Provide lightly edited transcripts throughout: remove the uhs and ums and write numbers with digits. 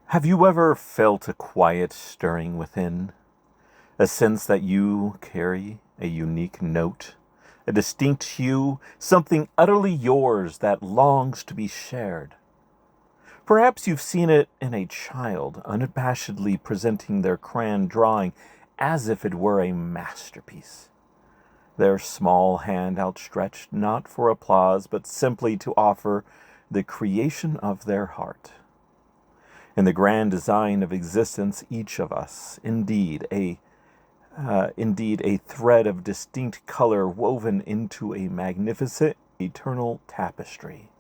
Have you ever felt a quiet stirring within? A sense that you carry a unique note, a distinct hue, something utterly yours that longs to be shared? Perhaps you've seen it in a child unabashedly presenting their crayon drawing as if it were a masterpiece. Their small hand outstretched not for applause, but simply to offer the creation of their heart. In the grand design of existence, each of us, indeed a thread of distinct color woven into a magnificent eternal tapestry.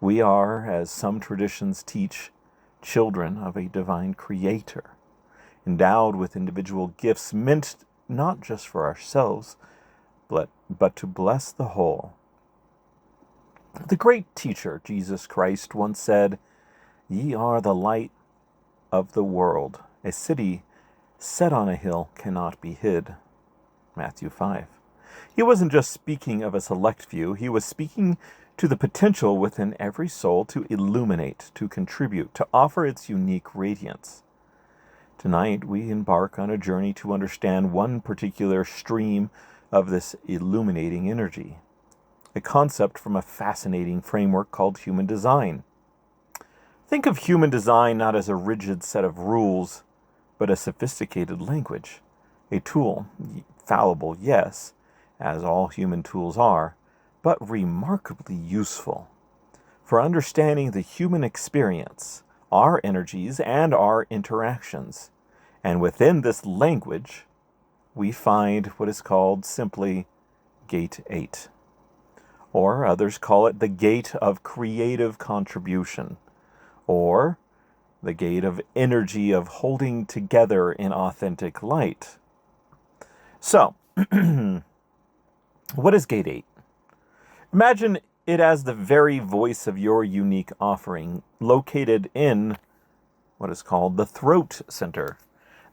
We are, as some traditions teach, children of a divine creator, endowed with individual gifts meant not just for ourselves, but to bless the whole. The great teacher, Jesus Christ, once said, "Ye are the light of the world. A city set on a hill cannot be hid." Matthew 5. He wasn't just speaking of a select few, he was speaking to the potential within every soul to illuminate, to contribute, to offer its unique radiance. Tonight, we embark on a journey to understand one particular stream of this illuminating energy, a concept from a fascinating framework called human design. Think of human design not as a rigid set of rules, but a sophisticated language, a tool, fallible, yes, as all human tools are, but remarkably useful for understanding the human experience, our energies, and our interactions. And within this language, we find what is called simply Gate 8, or others call it the gate of creative contribution, or the gate of energy of holding together in authentic light. So, what is Gate 8? Imagine it as the very voice of your unique offering, located in what is called the throat center,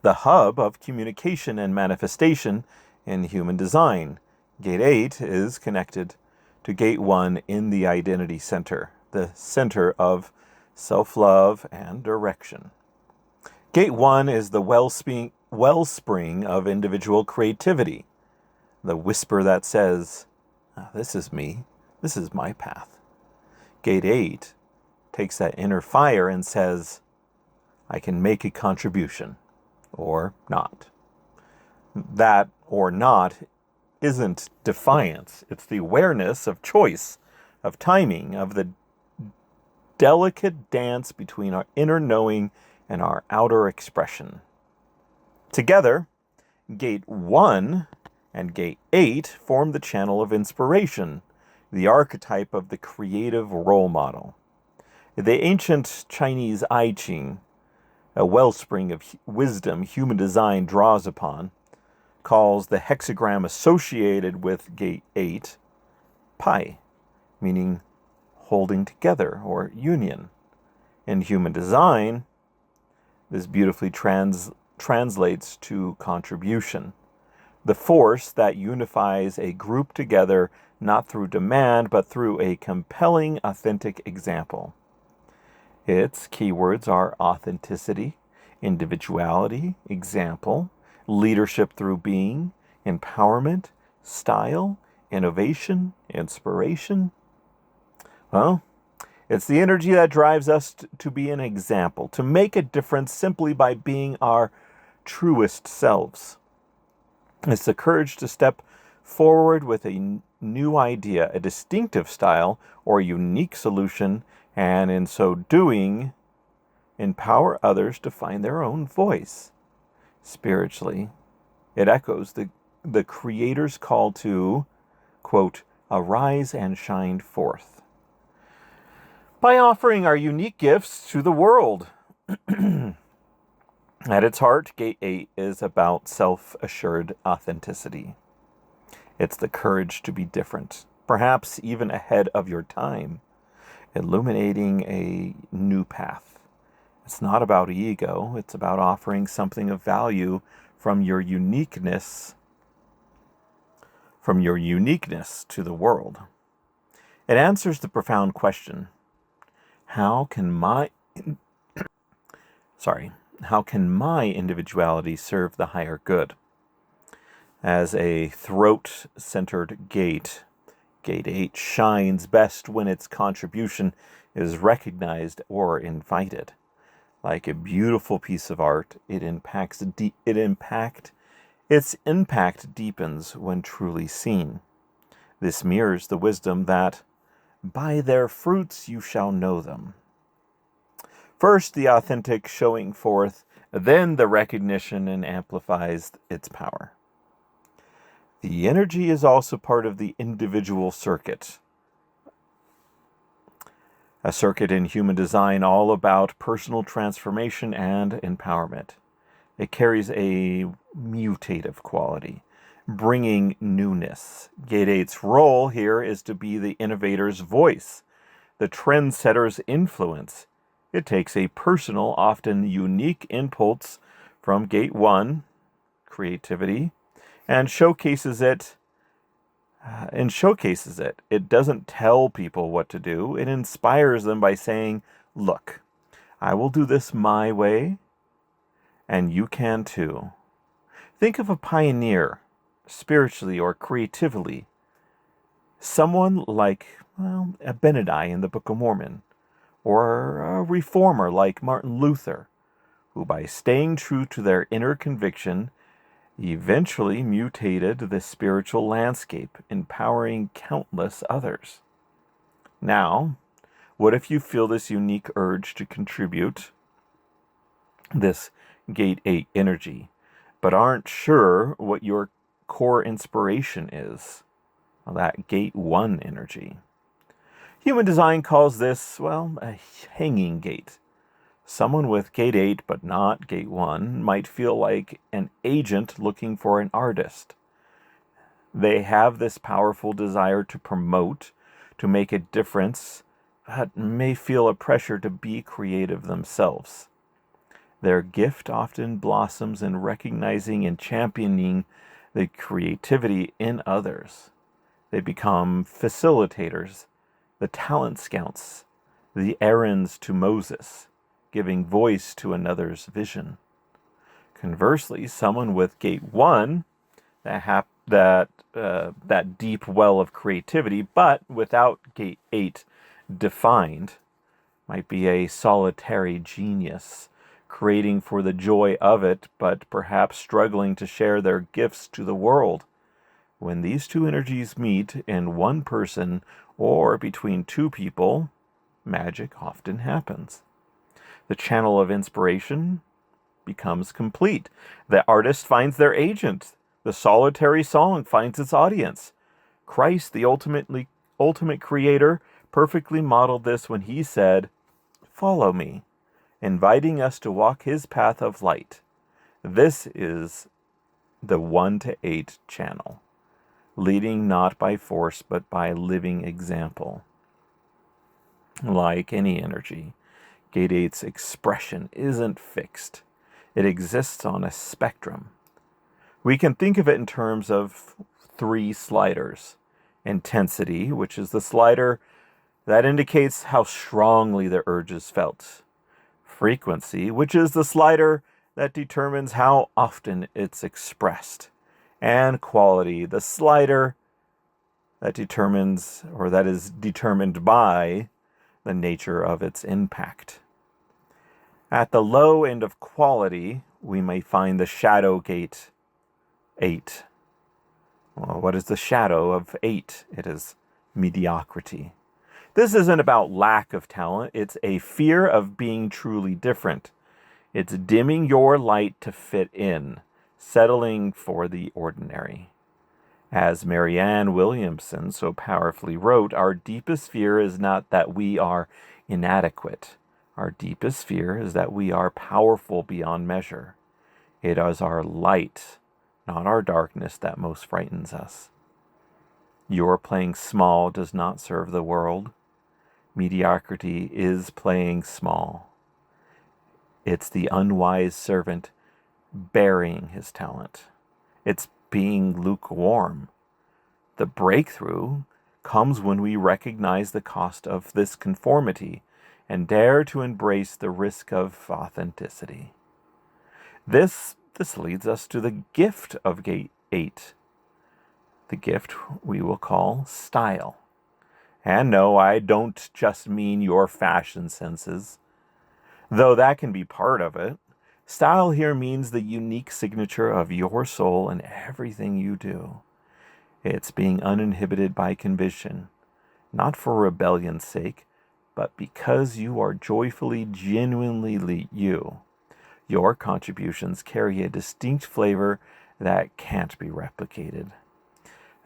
the hub of communication and manifestation in human design. Gate 8 is connected to Gate 1 in the identity center, the center of self-love and direction. Gate 1 is the wellspring of individual creativity, the whisper that says, "This is me, this is my path." Gate 8 takes that inner fire and says, "I can make a contribution, or not." That or not isn't defiance. It's the awareness of choice, of timing, of the delicate dance between our inner knowing and our outer expression. Together, Gate 1 and Gate 8 form the channel of inspiration, the archetype of the creative role model. The ancient Chinese I Ching, a wellspring of wisdom human design draws upon, calls the hexagram associated with Gate 8 Pi, meaning holding together or union. In human design, this beautifully translates to contribution, the force that unifies a group together not through demand but through a compelling, authentic example. Its keywords are authenticity, individuality, example, leadership through being, empowerment, style, innovation, inspiration. Well, it's the energy that drives us to be an example, to make a difference simply by being our truest selves. It's the courage to step forward with a new idea, a distinctive style, or a unique solution, and in so doing, empower others to find their own voice. Spiritually, it echoes the Creator's call to, quote, "arise and shine forth," by offering our unique gifts to the world. At its heart, Gate 8 is about self-assured authenticity. It's the courage to be different, perhaps even ahead of your time, illuminating a new path. It's not about ego, it's about offering something of value from your uniqueness to the world. It answers the profound question, how can my how can my individuality serve the higher good? As a throat-centered gate, Gate 8 shines best when its contribution is recognized or invited. Like a beautiful piece of art, its impact deepens when truly seen. This mirrors the wisdom that, by their fruits you shall know them. First, the authentic showing forth, then the recognition and amplifies its power. The energy is also part of the individual circuit. A circuit in human design all about personal transformation and empowerment. It carries a mutative quality, bringing newness. Gate 8's role here is to be the innovator's voice, the trendsetter's influence. It takes a personal, often unique impulse from Gate 1, creativity, and showcases it. It doesn't tell people what to do. It inspires them by saying, look, I will do this my way, and you can too. Think of a pioneer, spiritually or creatively. Someone like, Abinadi in the Book of Mormon, or a reformer like Martin Luther, who by staying true to their inner conviction, eventually mutated the spiritual landscape, empowering countless others. Now, what if you feel this unique urge to contribute this Gate 8 energy, but aren't sure what your core inspiration is? Well, that Gate 1 energy. Human design calls this, a hanging gate. Someone with Gate 8 but not Gate 1 might feel like an agent looking for an artist. They have this powerful desire to promote, to make a difference, but may feel a pressure to be creative themselves. Their gift often blossoms in recognizing and championing the creativity in others. They become facilitators, the talent scouts, the Aarons to Moses, giving voice to another's vision. Conversely, someone with Gate 1, that deep well of creativity, but without Gate 8 defined, might be a solitary genius, creating for the joy of it, but perhaps struggling to share their gifts to the world. When these two energies meet in one person or between two people, magic often happens. The channel of inspiration becomes complete. The artist finds their agent. The solitary song finds its audience. Christ, the ultimate creator, perfectly modeled this when he said, "Follow me," inviting us to walk his path of light. This is the 1 to 8 channel, leading not by force but by living example. Like any energy, Gate 8's expression isn't fixed. It exists on a spectrum. We can think of it in terms of 3 sliders. Intensity, which is the slider that indicates how strongly the urge is felt. Frequency, which is the slider that determines how often it's expressed. And quality, the slider that determines, or that is determined by, the nature of its impact. At the low end of quality, we may find the shadow Gate 8. Well, what is the shadow of 8? It is mediocrity. This isn't about lack of talent. It's a fear of being truly different. It's dimming your light to fit in, settling for the ordinary. As Marianne Williamson so powerfully wrote, our deepest fear is not that we are inadequate. Our deepest fear is that we are powerful beyond measure. It is our light, not our darkness, that most frightens us. Your playing small does not serve the world. Mediocrity is playing small. It's the unwise servant burying his talent. It's being lukewarm. The breakthrough comes when we recognize the cost of this conformity and dare to embrace the risk of authenticity. This leads us to the gift of Gate 8. The gift we will call style. And no, I don't just mean your fashion senses, though that can be part of it. Style here means the unique signature of your soul in everything you do. It's being uninhibited by conviction, not for rebellion's sake, but because you are joyfully, genuinely you. Your contributions carry a distinct flavor that can't be replicated.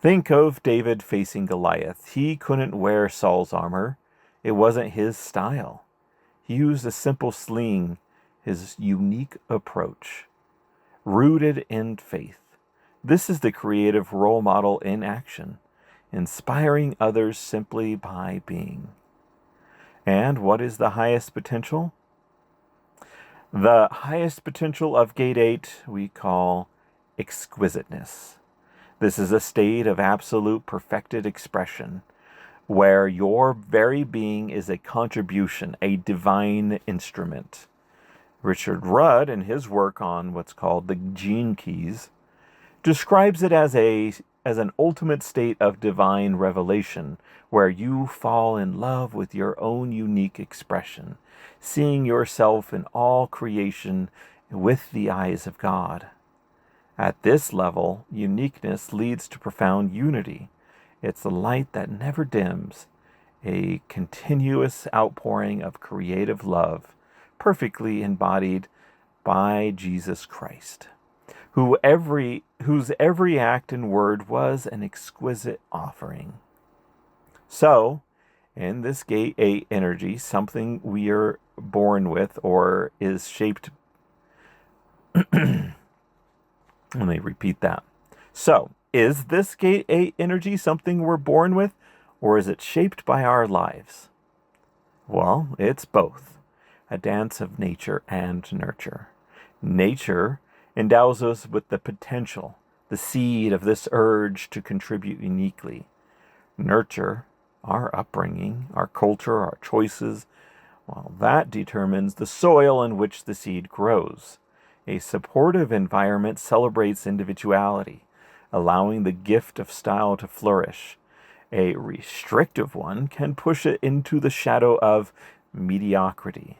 Think of David facing Goliath. He couldn't wear Saul's armor. It wasn't his style. He used a simple sling, his unique approach, rooted in faith. This is the creative role model in action, inspiring others simply by being. And what is the highest potential? The highest potential of Gate 8 we call exquisiteness. This is a state of absolute perfected expression, where your very being is a contribution, a divine instrument. Richard Rudd, in his work on what's called the Gene Keys, describes it as an ultimate state of divine revelation, where you fall in love with your own unique expression, seeing yourself in all creation with the eyes of God. At this level, uniqueness leads to profound unity. It's the light that never dims, a continuous outpouring of creative love, perfectly embodied by Jesus Christ, whose every act and word was an exquisite offering. So, in this Gate 8 energy, something we are born with or is shaped. Let me repeat that. So, is this Gate 8 energy something we're born with, or is it shaped by our lives? Well, it's both. A dance of nature and nurture. Nature endows us with the potential, the seed of this urge to contribute uniquely. Nurture, our upbringing, our culture, our choices, well, that determines the soil in which the seed grows. A supportive environment celebrates individuality, allowing the gift of style to flourish. A restrictive one can push it into the shadow of mediocrity.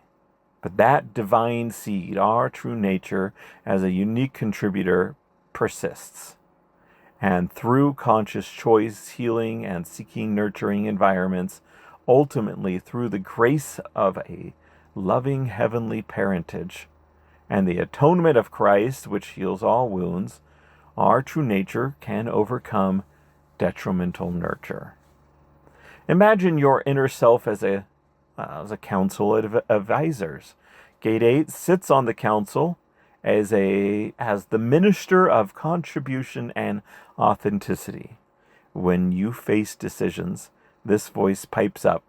But that divine seed, our true nature, as a unique contributor, persists. And through conscious choice, healing, and seeking nurturing environments, ultimately through the grace of a loving heavenly parentage, and the atonement of Christ, which heals all wounds, our true nature can overcome detrimental nurture. Imagine your inner self as a council of advisors. Gate 8 sits on the council as the minister of contribution and authenticity. When you face decisions, this voice pipes up.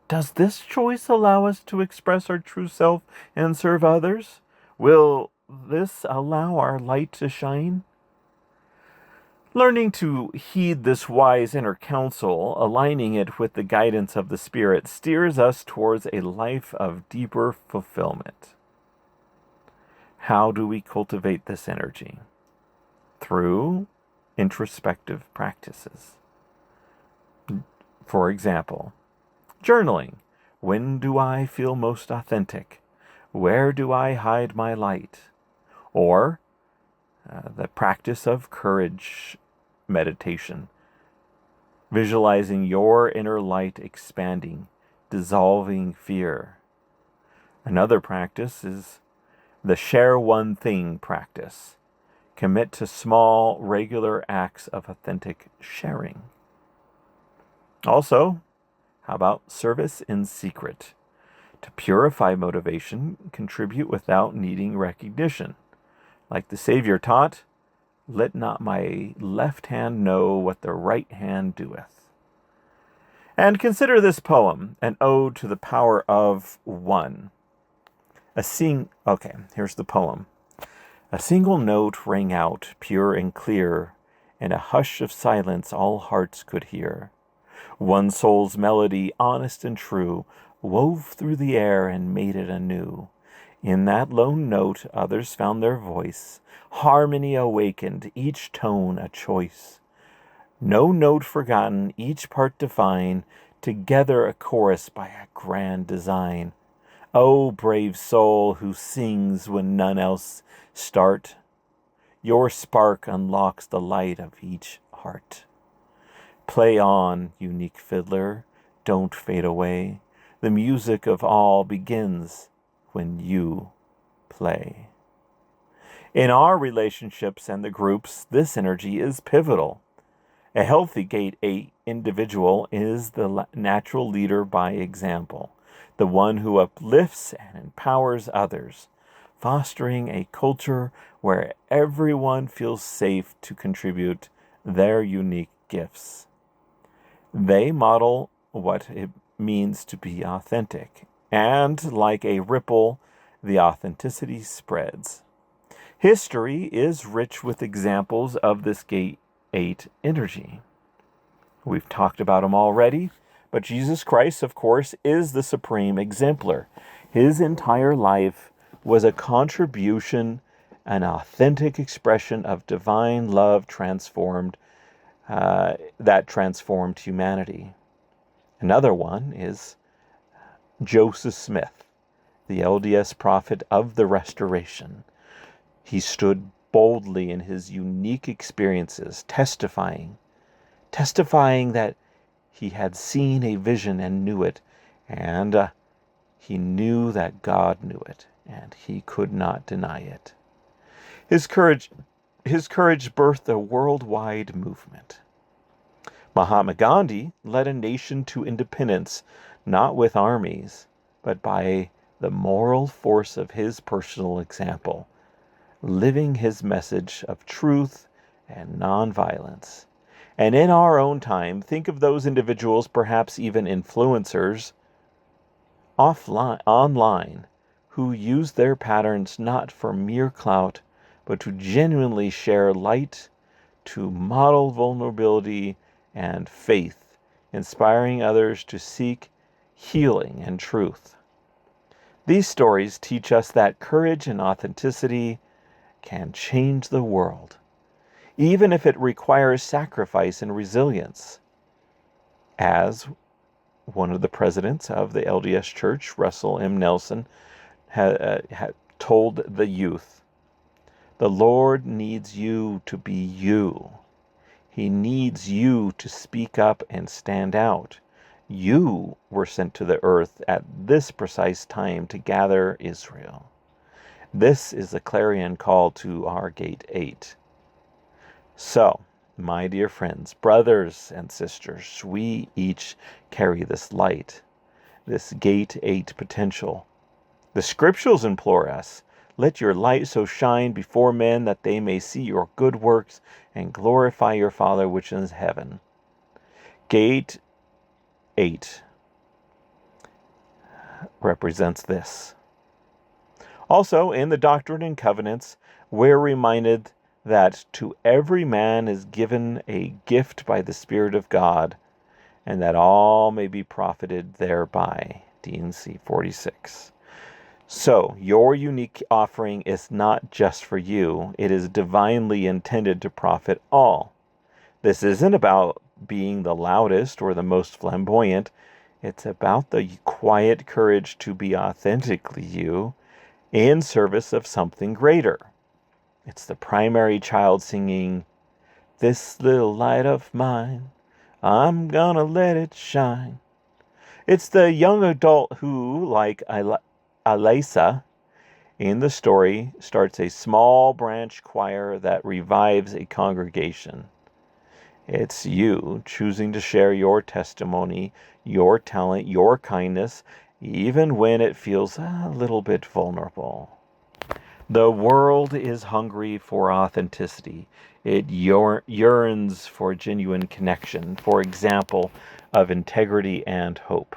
Does this choice allow us to express our true self and serve others? Will this allow our light to shine? Learning to heed this wise inner counsel, aligning it with the guidance of the Spirit, steers us towards a life of deeper fulfillment. How do we cultivate this energy? Through introspective practices. For example, journaling. When do I feel most authentic? Where do I hide my light? Or the practice of courage meditation, visualizing your inner light expanding, dissolving fear. Another practice is the share one thing practice. Commit to small, regular acts of authentic sharing. Also, how about service in secret? To purify motivation, contribute without needing recognition. Like the Savior taught, let not my left hand know what the right hand doeth. And consider this poem, an ode to the power of one. Here's the poem. A single note rang out, pure and clear, in a hush of silence all hearts could hear. One soul's melody, honest and true, wove through the air and made it anew. In that lone note others found their voice. Harmony awakened, each tone a choice. No note forgotten, each part divine, together a chorus by a grand design. O brave soul who sings when none else start, your spark unlocks the light of each heart. Play on, unique fiddler, don't fade away. The music of all begins when you play. In our relationships and the groups, this energy is pivotal. A healthy Gate 8 individual is the natural leader by example, the one who uplifts and empowers others, fostering a culture where everyone feels safe to contribute their unique gifts. They model what it means to be authentic, and like a ripple, the authenticity spreads. History is rich with examples of this Gate 8 energy. We've talked about them already, but Jesus Christ, of course, is the supreme exemplar. His entire life was a contribution, an authentic expression of divine love that transformed humanity. Another one is Joseph Smith, the LDS prophet of the Restoration. He stood boldly in his unique experiences, testifying that he had seen a vision and knew it, and he knew that God knew it, and he could not deny it. His courage birthed a worldwide movement. Mahatma Gandhi led a nation to independence, not with armies, but by the moral force of his personal example, living his message of truth and nonviolence. And in our own time, think of those individuals, perhaps even influencers, online, who use their patterns not for mere clout, but to genuinely share light, to model vulnerability and faith, inspiring others to seek healing and truth. These stories teach us that courage and authenticity can change the world, even if it requires sacrifice and resilience. As one of the presidents of the LDS Church, Russell M. Nelson, had told the youth, the Lord needs you to be you. He needs you to speak up and stand out. You were sent to the earth at this precise time to gather Israel. This is the clarion call to our Gate 8. So, my dear friends, brothers and sisters, we each carry this light, this Gate 8 potential. The scriptures implore us, let your light so shine before men that they may see your good works and glorify your Father which is in heaven. Gate 8 represents this. Also, in the Doctrine and Covenants, we're reminded that to every man is given a gift by the Spirit of God, and that all may be profited thereby. D&C 46. So, your unique offering is not just for you. It is divinely intended to profit all. This isn't about being the loudest or the most flamboyant. It's about the quiet courage to be authentically you in service of something greater. It's the primary child singing, "This little light of mine, I'm gonna let it shine." It's the young adult who, like Alisa in the story, starts a small branch choir that revives a congregation. It's you choosing to share your testimony, your talent, your kindness, even when it feels a little bit vulnerable. The world is hungry for authenticity. It yearns for genuine connection, for example, of integrity and hope.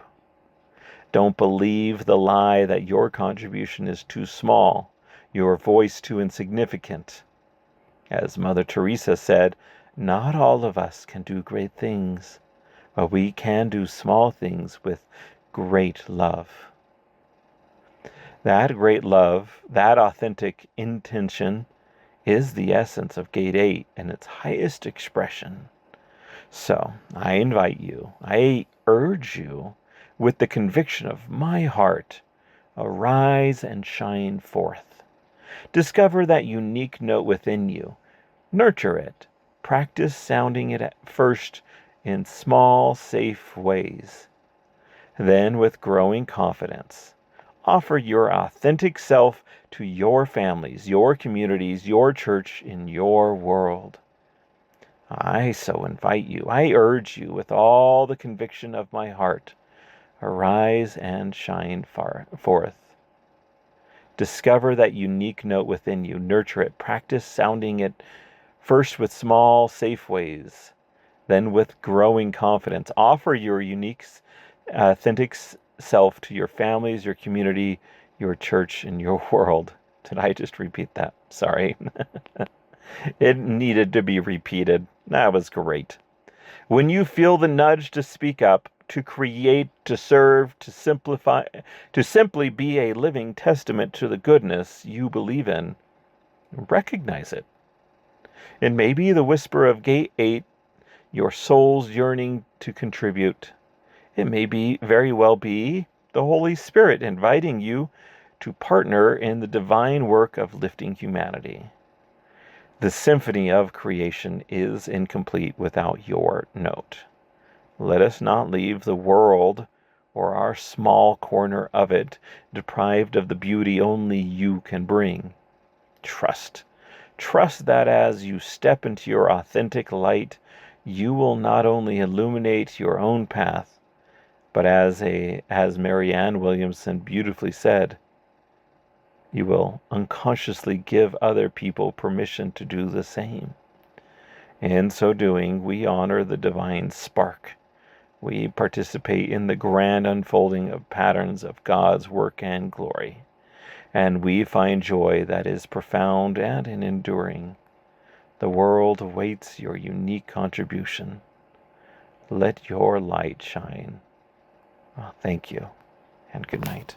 Don't believe the lie that your contribution is too small, your voice too insignificant. As Mother Teresa said, not all of us can do great things, but we can do small things with great love. That great love, that authentic intention, is the essence of Gate 8 and its highest expression. So I invite you, I urge you, with the conviction of my heart, arise and shine forth. Discover that unique note within you. Nurture it. Practice sounding it at first in small, safe ways. Then, with growing confidence, offer your authentic self to your families, your communities, your church, in your world. I so invite you, I urge you with all the conviction of my heart, arise and shine forth. Discover that unique note within you, nurture it, practice sounding it first with small, safe ways, then with growing confidence. Offer your unique, authentic self to your families, your community, your church, and your world. Did I just repeat that? Sorry. It needed to be repeated. That was great. When you feel the nudge to speak up, to create, to serve, to simplify, to simply be a living testament to the goodness you believe in, recognize it. It may be the whisper of Gate 8, your soul's yearning to contribute. It may be very well be the Holy Spirit inviting you to partner in the divine work of lifting humanity. The symphony of creation is incomplete without your note. Let us not leave the world or our small corner of it deprived of the beauty only you can bring. Trust that as you step into your authentic light, you will not only illuminate your own path, but as Marianne Williamson beautifully said, you will unconsciously give other people permission to do the same. In so doing, we honor the divine spark. We participate in the grand unfolding of patterns of God's work and glory. And we find joy that is profound and enduring. The world awaits your unique contribution. Let your light shine. Well, thank you, and good night.